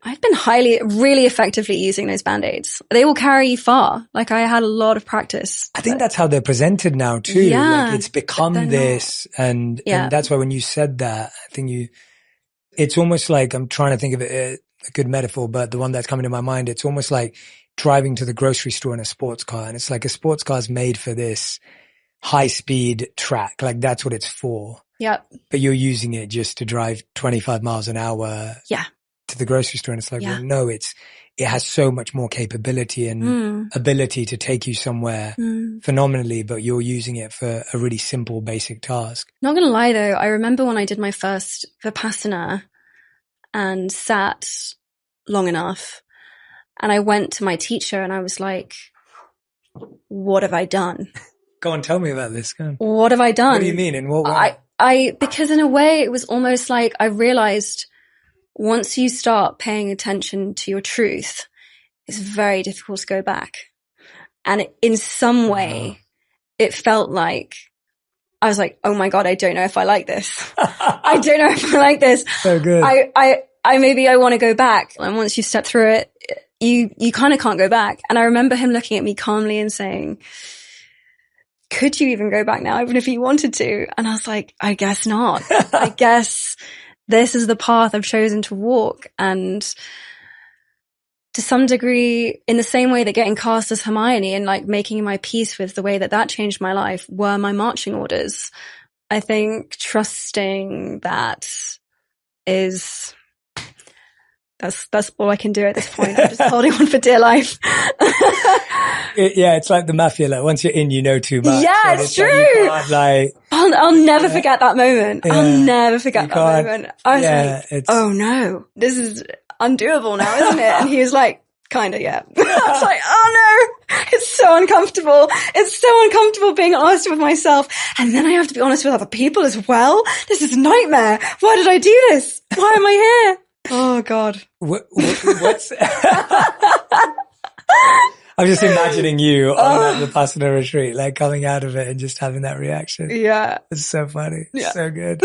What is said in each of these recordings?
I've been really effectively using those Band-Aids. They will carry you far. Like, I had a lot of practice. I think that's how they're presented now too. Yeah, like it's become this. And that's why when you said that, I think it's almost like, I'm trying to think of it, a good metaphor, but the one that's coming to my mind, it's almost like driving to the grocery store in a sports car. And it's like a sports car is made for this high speed track. Like that's what it's for. Yeah. But you're using it just to drive 25 miles an hour. Yeah. To the grocery store. And it's like, well, no, it has so much more capability and ability to take you somewhere phenomenally, but you're using it for a really simple, basic task. Not going to lie though. I remember when I did my first Vipassana and sat long enough, and I went to my teacher and I was like, what have I done? Go on, tell me about this. Go on. What have I done? What do you mean? In what way? Because in a way it was almost like I realized once you start paying attention to your truth, it's very difficult to go back. And in some way, it felt like, I was like, oh my God, I don't know if I like this. I don't know if I like this. So good. Maybe I want to go back. And once you step through it, you kind of can't go back. And I remember him looking at me calmly and saying, could you even go back now, even if you wanted to? And I was like, I guess not. I guess this is the path I've chosen to walk. And to some degree, in the same way that getting cast as Hermione and like making my peace with the way that changed my life were my marching orders. I think trusting that is, that's all I can do at this point. I'm just holding on for dear life. It's like the mafia. Like once you're in, you know too much. Yeah, it's true. I'll never forget that moment. Yeah, I'll never forget that moment. I was like, oh no, this is undoable now, isn't it? And he was like, kind of, yeah. I was like, oh no, it's so uncomfortable. It's so uncomfortable being honest with myself. And then I have to be honest with other people as well. This is a nightmare. Why did I do this? Why am I here? Oh God. What's... I'm just imagining you on the Vipassana retreat, like coming out of it and just having that reaction. Yeah. It's so funny. Yeah. So good.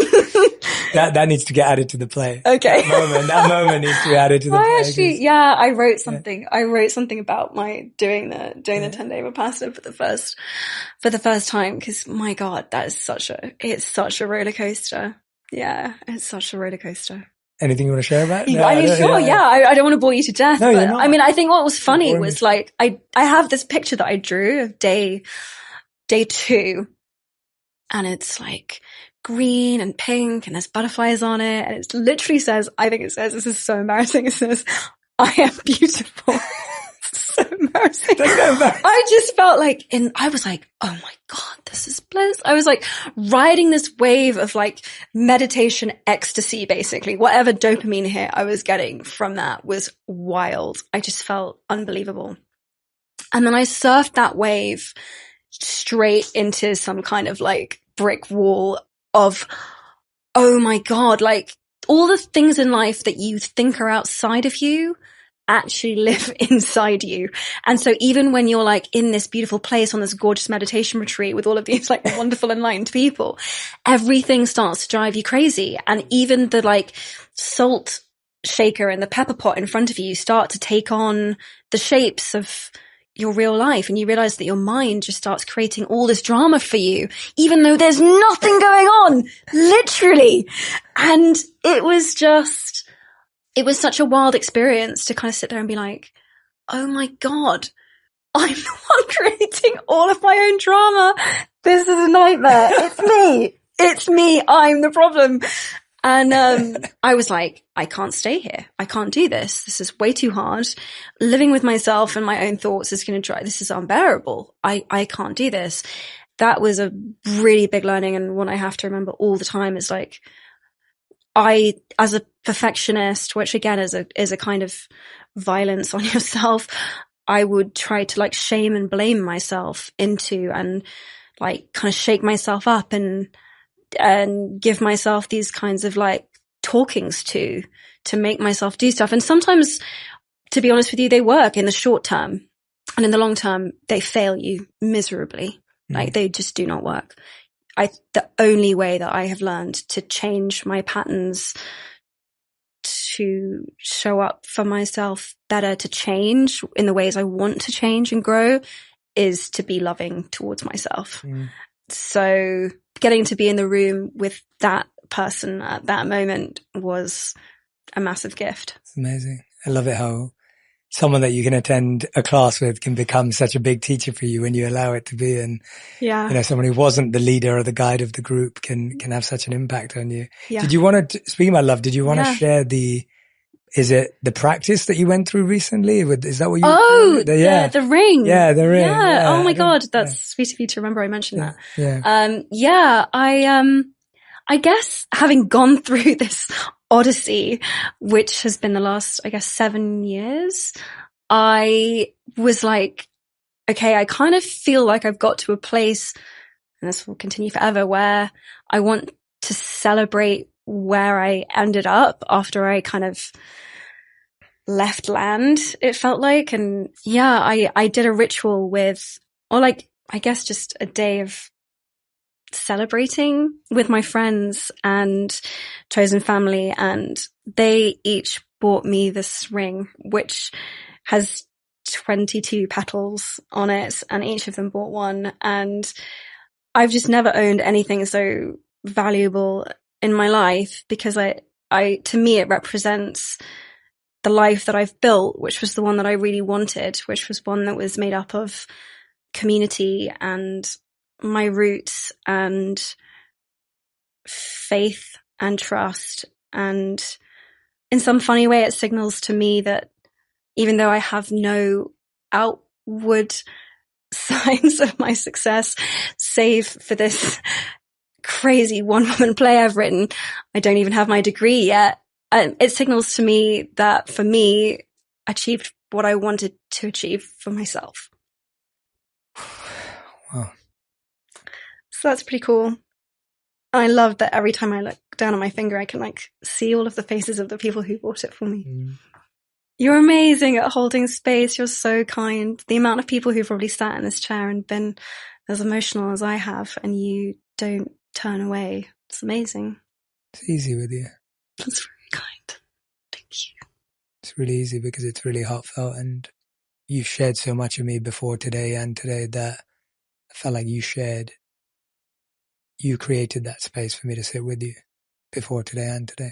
That needs to get added to the play. Okay. That moment needs to be added to the play. I wrote something. Yeah. I wrote something about my doing the 10-day Vipassana for the first time. Cause my God, it's such a roller coaster. Yeah. It's such a roller coaster. Anything you want to share about it? No, I don't want to bore you to death. No, you're not. I mean, I think what was funny was like, I have this picture that I drew of day 2, and it's like green and pink and there's butterflies on it. And it literally says, this is so embarrassing. It says, I am beautiful. So embarrassing. I just felt like, I was like, oh my God, this is bliss. I was like riding this wave of like meditation ecstasy, basically. Whatever dopamine hit I was getting from that was wild. I just felt unbelievable. And then I surfed that wave straight into some kind of like brick wall of, oh my God, like all the things in life that you think are outside of you actually live inside you. And so even when you're like in this beautiful place on this gorgeous meditation retreat with all of these like wonderful enlightened people, everything starts to drive you crazy. And even the like salt shaker and the pepper pot in front of you start to take on the shapes of your real life. And you realize that your mind just starts creating all this drama for you, even though there's nothing going on, literally. And it was such a wild experience to kind of sit there and be like, oh my God, I'm the one creating all of my own drama. This is a nightmare. It's me. I'm the problem. And I was like, I can't stay here. I can't do this. This is way too hard. Living with myself and my own thoughts is going to try. This is unbearable. I can't do this. That was a really big learning. And what I have to remember all the time is like, as a perfectionist, which again is a kind of violence on yourself, I would try to like shame and blame myself into and like kind of shake myself up and give myself these kinds of like talkings to make myself do stuff. And sometimes, to be honest with you, they work in the short term, and in the long term, they fail you miserably. Like they just do not work. The only way that I have learned to change my patterns to show up for myself better, to change in the ways I want to change and grow, is to be loving towards myself. So getting to be in the room with that person at that moment was a massive gift. It's amazing. I love it how someone that you can attend a class with can become such a big teacher for you when you allow it to be. And, someone who wasn't the leader or the guide of the group can have such an impact on you. Yeah. Did you want to, speaking about love, did you want to share is it the practice that you went through recently? Is that what you? Oh, the ring. Yeah, the ring. Yeah. Oh my God. That's sweet of you to remember I mentioned that. Yeah. I guess having gone through this odyssey, which has been the last, 7 years, I was like, okay, I kind of feel like I've got to a place, and this will continue forever, where I want to celebrate where I ended up after I kind of left land, it felt like. And I did a ritual just a day of celebrating with my friends and chosen family, and they each bought me this ring, which has 22 petals on it, and each of them bought one. And I've just never owned anything so valuable in my life, because to me, it represents the life that I've built, which was the one that I really wanted, which was one that was made up of community and my roots and faith and trust. And in some funny way, it signals to me that even though I have no outward signs of my success, save for this crazy one-woman play I've written, I don't even have my degree yet. It signals to me that, for me, I achieved what I wanted to achieve for myself. Wow. So that's pretty cool. I love that every time I look down on my finger, I can see all of the faces of the people who bought it for me. You're amazing at holding space. You're so kind. The amount of people who've probably sat in this chair and been as emotional as I have, and you don't turn away. It's amazing. It's easy with you. That's very kind. Thank you. It's really easy because it's really heartfelt, and you've shared so much of me before today and today that I felt like you created that space for me to sit with you before today and today.